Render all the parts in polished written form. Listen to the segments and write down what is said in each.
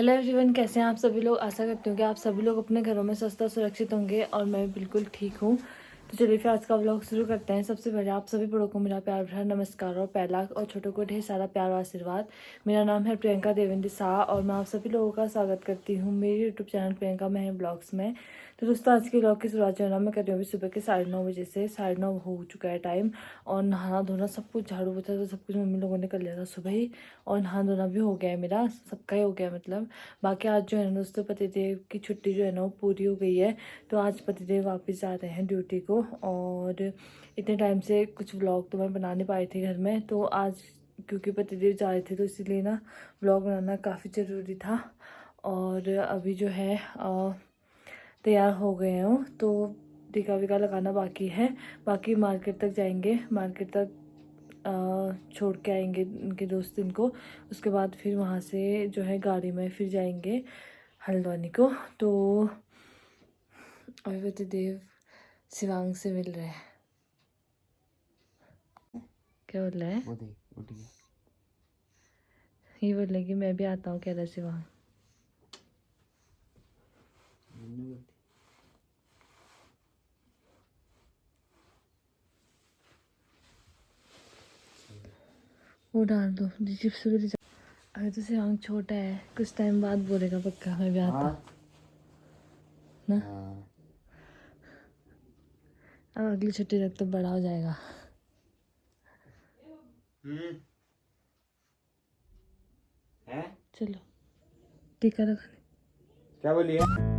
Hello everyone, कैसे हैं आप सभी लोग। आशा करती हूँ कि आप सभी लोग अपने घरों में स्वस्थ और सुरक्षित होंगे और मैं भी बिल्कुल ठीक हूँ। तो चलिए फिर आज का व्लॉग शुरू करते हैं। सबसे पहले आप सभी बड़ों को मेरा प्यार भरा नमस्कार और पहला और छोटों को ढेर सारा प्यार और आशीर्वाद। मेरा नाम है प्रियंका देवेंद्र शाह और मैं आप सभी लोगों का स्वागत करती हूँ मेरे YouTube channel Priyanka Maham vlogs में। तो दोस्तों, आज के व्लॉग की शुरुआत जो है ना मैं कर रही हूँ अभी सुबह के 9:30 बजे से। 9:30 हो चुका है टाइम और नहाना धोना सब कुछ, झाड़ू पोछा तो सब कुछ मम्मी लोगों ने कर लिया था सुबह ही। और नहाना धोना भी हो गया है, मेरा सबका ही हो गया मतलब। बाकी आज जो है ना दोस्तों, पतिदेव की छुट्टी जो है ना वो पूरी हो गई है। तो आज पतिदेव वापस जा रहे हैं ड्यूटी को। और इतने टाइम से कुछ व्लॉग तो मैं बना नहीं पाई थी घर में, तो आज क्योंकि पतिदेव जा रहे थे तो इसीलिए ना व्लॉग बनाना काफ़ी ज़रूरी था। और अभी जो है तैयार हो गए हो तो टीका वीका लगाना बाकी है। बाकी मार्केट तक जाएंगे, मार्केट तक छोड़ के आएंगे उनके दोस्त इनको। उसके बाद फिर वहाँ से जो है गाड़ी में फिर जाएंगे हल्द्वानी को। तो अभी पतिदेव शिवांग से मिल रहे हैं। क्या बोल रहा है? ये बोल रहे कि मैं भी आता हूँ, कह रहा शिवांग। वो डाल दो चिप्स वगैरह। अभी तो शिवांग छोटा है, कुछ टाइम बाद बोलेगा पक्का मैं भी आता हूँ ना। अब अगली छुट्टी तक तो बड़ा हो जाएगा। चलो टीका लगाने। क्या बोलिए?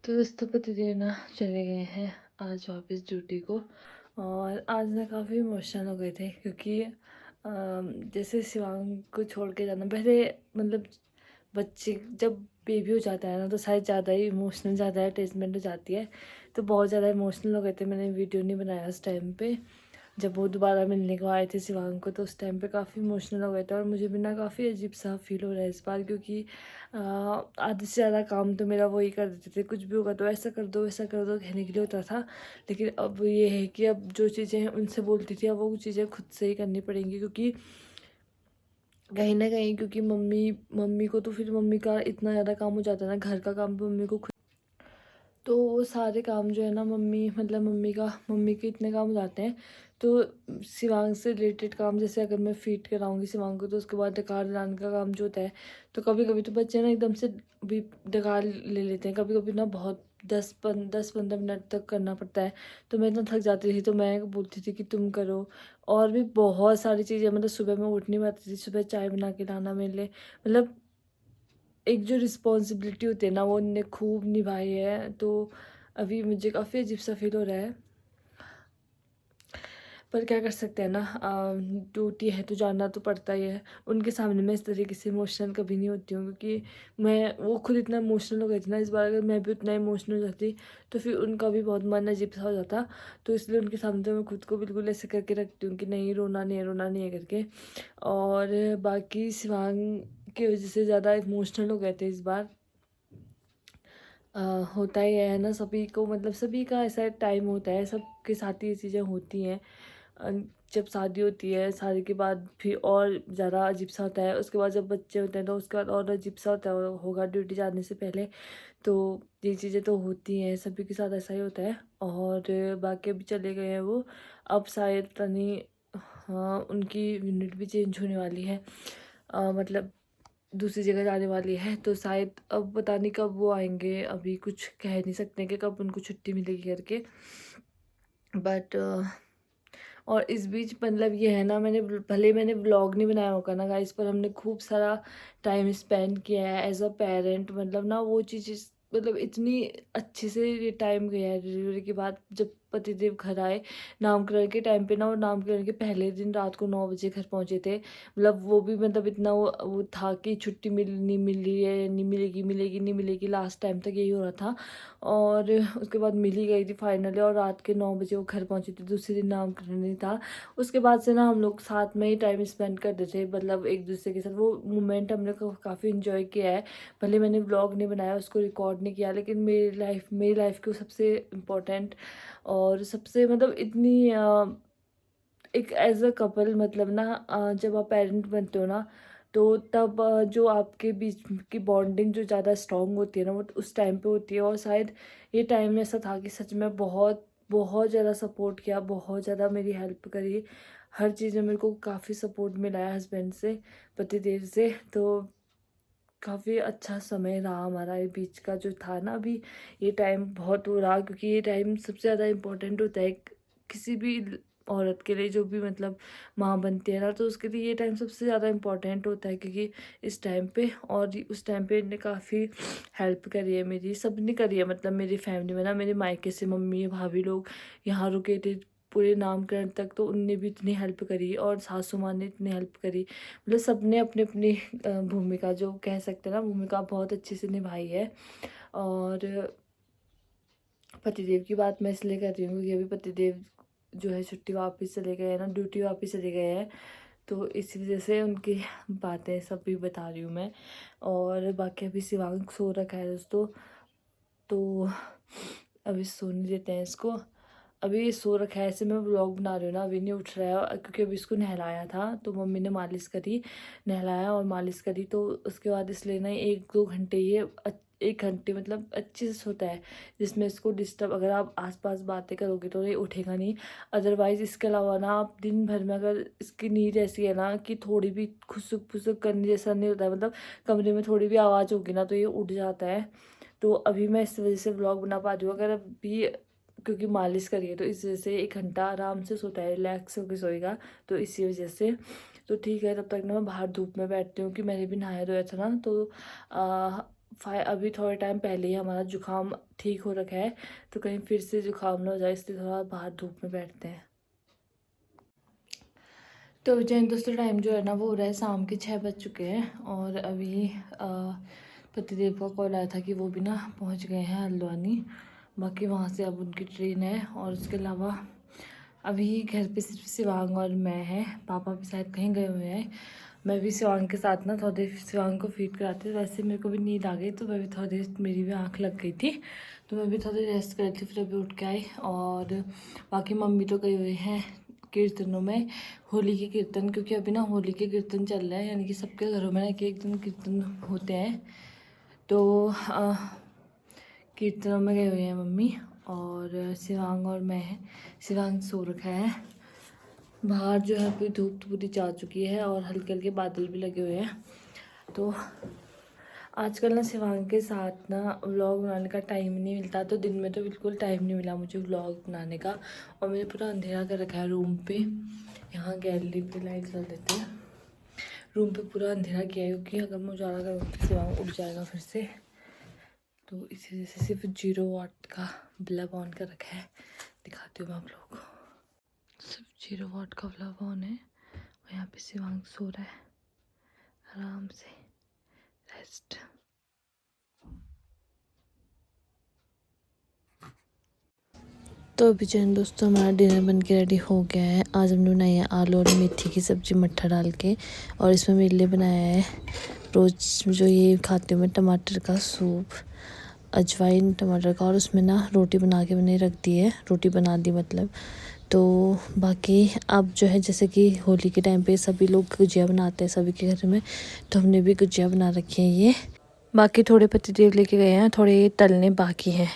तो दोस्तों, पतिदेव ना चले गए हैं आज वापस ड्यूटी को। और आज ना काफ़ी इमोशनल हो गए थे क्योंकि जैसे शिवांग को छोड़ के जाना, पहले मतलब बच्चे जब बेबी हो जाता है ना तो शायद ज़्यादा ही इमोशनल, ज़्यादा अटैचमेंट हो जाती है। तो बहुत ज़्यादा इमोशनल हो गए थे। मैंने वीडियो नहीं बनाया उस टाइम पे जब वो दोबारा मिलने को आए थे शिवांग को, तो उस टाइम पे काफ़ी इमोशनल हो गए थे। और मुझे भी ना काफ़ी अजीब सा फील हो रहा है इस बार क्योंकि आधे से ज़्यादा काम तो मेरा वही कर देते थे। कुछ भी होगा तो ऐसा कर दो वैसा कर दो कहने के लिए होता था। लेकिन अब ये है कि अब जो चीज़ें हैं उनसे बोलती थी, अब वो चीज़ें खुद से ही करनी पड़ेंगी क्योंकि कहीं ना कहीं, क्योंकि मम्मी मम्मी को तो फिर मम्मी का इतना ज़्यादा काम हो जाता है ना, घर का काम भी मम्मी को खुद। तो वो सारे काम जो है ना मम्मी के इतने काम हो जाते हैं। तो शिवांग से रिलेटेड काम, जैसे अगर मैं फीड कराऊंगी शिवांग को तो उसके बाद डकार दिलाने का काम जो होता है, तो कभी कभी तो बच्चे ना एकदम से भी डकार ले लेते हैं, कभी कभी ना बहुत 10-15 मिनट तक करना पड़ता है। तो मैं इतना थक जाती थी तो मैं बोलती थी कि तुम करो। और भी बहुत सारी चीज़ें, मतलब सुबह मैं उठ नहीं पाती थी, सुबह चाय बना के लाना मेरे लिए, मतलब एक जो रिस्पॉन्सिबिलिटी होती है ना वो उनने खूब निभाई है। तो अभी मुझे काफ़ी अजीब सा फील हो रहा है, पर क्या कर सकते हैं ना, ड्यूटी है तो जानना तो पड़ता ही है। उनके सामने मैं इस तरीके से इमोशनल कभी नहीं होती हूँ, क्योंकि मैं वो खुद इतना इमोशनल हो गई थी ना, इस बार अगर मैं भी उतना इमोशनल हो जाती तो फिर उनका भी बहुत मन अजीब सा हो जाता। तो इसलिए उनके सामने तो मैं खुद को बिल्कुल ऐसे करके रखती हूँ कि नहीं, रोना नहीं है, रोना नहीं है करके। और बाकी शिवांग की वजह से ज़्यादा इमोशनल हो गए थे इस बार। अ, होता ही है ना सभी को, मतलब सभी का ऐसा टाइम होता है, सबके साथ ही ये चीज़ें होती हैं। अ, जब शादी होती है, शादी के बाद फिर और ज़्यादा अजीब सा होता है, उसके बाद जब बच्चे होते हैं तो उसके बाद और अजीब सा होता है, होगा ड्यूटी जाने से पहले। तो ये चीज़ें तो होती हैं, सभी के साथ ऐसा ही होता है। और बाकी अभी चले गए हैं वो, अब शायद पता नहीं, हाँ उनकी यूनिट भी चेंज होने वाली है, मतलब दूसरी जगह जाने वाली है। तो शायद अब पता नहीं कब वो आएंगे, अभी कुछ कह नहीं सकते कि कब उनको छुट्टी मिलेगी करके। बट और इस बीच मतलब ये है ना, मैंने व्लॉग नहीं बनाया होगा ना गाइस, पर हमने खूब सारा टाइम स्पेंड किया है एज अ पेरेंट, मतलब ना वो चीज़ मतलब इतनी अच्छे से ये टाइम गया है डिलीवरी के बाद। जब पतिदेव घर आए नामकरण के टाइम पे ना, और नामकरण के पहले दिन रात को 9 बजे घर पहुंचे थे, मतलब वो भी मतलब इतना वो था कि छुट्टी नहीं मिल रही है, नहीं मिलेगी, मिलेगी नहीं मिलेगी, लास्ट टाइम तक यही हो रहा था। और उसके बाद मिल ही गई थी फाइनली, और रात के 9 बजे वो घर पहुंची थी, दूसरे दिन नामकरण नहीं था। उसके बाद से ना हम लोग साथ में ही टाइम स्पेंड करते थे, मतलब एक दूसरे के साथ वो मोमेंट हमने काफ़ी इन्जॉय किया है। भले मैंने व्लॉग नहीं बनाया, उसको रिकॉर्ड नहीं किया, लेकिन मेरी लाइफ की सबसे इम्पोर्टेंट और सबसे मतलब इतनी एक एज अ कपल, मतलब ना जब आप पेरेंट बनते हो ना, तो तब जो आपके बीच की बॉन्डिंग जो ज़्यादा स्ट्रांग होती है ना, वो उस टाइम पे होती है। और शायद ये टाइम ऐसा था कि सच में बहुत बहुत ज़्यादा सपोर्ट किया, बहुत ज़्यादा मेरी हेल्प करी, हर चीज़ में मेरे को काफ़ी सपोर्ट मिला है हस्बैंड से, पतिदेव से। तो काफ़ी अच्छा समय रहा हमारा, ये बीच का जो था ना अभी, ये टाइम बहुत वो रहा, क्योंकि ये टाइम सबसे ज़्यादा इम्पोर्टेंट होता है किसी भी औरत के लिए, जो भी मतलब माँ बनती है ना, तो उसके लिए ये टाइम सबसे ज़्यादा इम्पोर्टेंट होता है। क्योंकि इस टाइम पे और उस टाइम पे इन्हें काफ़ी हेल्प करी है मेरी, सबने करी है, मतलब मेरी फैमिली में ना, मेरे मायके से मम्मी भाभी लोग यहाँ रुके थे पूरे नामकरण तक, तो उनने भी इतनी हेल्प करी, और सासू माँ ने इतनी हेल्प करी, मतलब सबने अपनी अपनी भूमिका, जो कह सकते हैं ना, भूमिका बहुत अच्छे से निभाई है। और पतिदेव की बात मैं इसलिए कर रही हूँ क्योंकि अभी पतिदेव जो है छुट्टी वापस चले गए हैं ना, ड्यूटी वापस चले गए हैं, तो इसी वजह से उनकी बातें सब भी बता रही हूँ मैं। और बाकी अभी शिवांग सो रखा है दोस्तों, तो अभी सोने देते हैं इसको। अभी ये सो रखा है, ऐसे मैं व्लॉग बना रही हूँ ना, अभी नहीं उठ रहा है, क्योंकि अभी इसको नहलाया था, तो मम्मी ने मालिश करी, नहलाया और मालिश करी, तो उसके बाद इसलिए ना 1-2 घंटे ये 1 घंटे मतलब अच्छे से सोता है, जिसमें इसको डिस्टर्ब, अगर आप आसपास बातें करोगे तो ये उठेगा नहीं। अदरवाइज इसके अलावा ना, आप दिन भर में अगर इसकी नींद ऐसी है ना कि थोड़ी भी खुसुक फुसुक करने जैसा नहीं होता है, मतलब कमरे में थोड़ी भी आवाज़ होगी ना तो ये उठ जाता है। तो अभी मैं इस वजह से व्लॉग बना पा रही हूँ, अगर अभी क्योंकि मालिश करिए तो इस वजह से 1 घंटा आराम से सोता है, रिलैक्स होकर सोएगा, तो इसी वजह से। तो ठीक है, तब तक ना मैं बाहर धूप में बैठती हूँ कि मैंने भी नहाया धोया था ना, तो अभी थोड़े टाइम पहले ही हमारा जुकाम ठीक हो रखा है, तो कहीं फिर से जुकाम ना हो जाए, इसलिए थोड़ा बाहर धूप में बैठते हैं। तो जैन दोस्तों, टाइम जो है ना वो हो रहा है शाम के 6 बज चुके हैं, और अभी पतिदेव का कॉल आया था कि वो भी ना पहुंच गए हैं हल्द्वानी, बाकी वहाँ से अब उनकी ट्रेन है। और उसके अलावा अभी घर पे सिर्फ शिवांग और मैं हैं, पापा भी शायद कहीं गए हुए हैं। मैं भी शिवांग के साथ ना थोड़ी देर शिवांग को फीड कराती, वैसे मेरे को भी नींद आ गई, तो मैं भी थोड़ी देर, मेरी भी आँख लग गई थी, तो मैं भी थोड़ी देर रेस्ट कर थी, फिर अभी उठ के आई। और बाकी मम्मी तो गए हुए हैं कीर्तनों में, होली के कीर्तन, क्योंकि अभी ना होली के कीर्तन चल रहे हैं, यानी कि सबके घरों में ना एक एक दिन कीर्तन होते हैं। तो कीर्तनों में गए हुए हैं मम्मी और शिवांग और मैं हैं। शिवांग सो रखा है। बाहर जो है पूरी धूप पूरी जा चुकी है और हल्के हल्के बादल भी लगे हुए हैं। तो आजकल ना शिवांग के साथ ना व्लॉग बनाने का टाइम नहीं मिलता। तो दिन में तो बिल्कुल टाइम नहीं मिला मुझे व्लॉग बनाने का। और मैंने पूरा अंधेरा कर रखा है रूम पे। यहाँ गैलरी पे लाइट जल देते हैं। रूम पे पूरा अंधेरा किया है क्योंकि अगर मैं उजाला करूँगी तो शिवांग उठ जाएगा फिर से। तो इसी वजह से सिर्फ 0 वाट का बल्ब ऑन कर रखा है। दिखाती हूँ मैं आप लोगों को। सिर्फ 0 वाट का बल्ब ऑन है और यहाँ पे शिवांग सो रहा है आराम से रेस्ट। तो अभी जो है दोस्तों हमारा डिनर बन के रेडी हो गया है। आज हमने बनाई है आलू और मेथी की सब्ज़ी मट्ठा डाल के और इसमें मेरे लिए बनाया है रोज़ जो ये खाती हूँ मैं टमाटर का सूप, अजवाइन टमाटर का। और उसमें ना रोटी बना के मैंने रख दी है, रोटी बना दी मतलब। तो बाकी अब जो है जैसे कि होली के टाइम पे सभी लोग गुजिया बनाते हैं सभी के घर में, तो हमने भी गुजिया बना रखी है ये। बाकी थोड़े पतिदेव लेके गए हैं, थोड़े तलने बाकी हैं।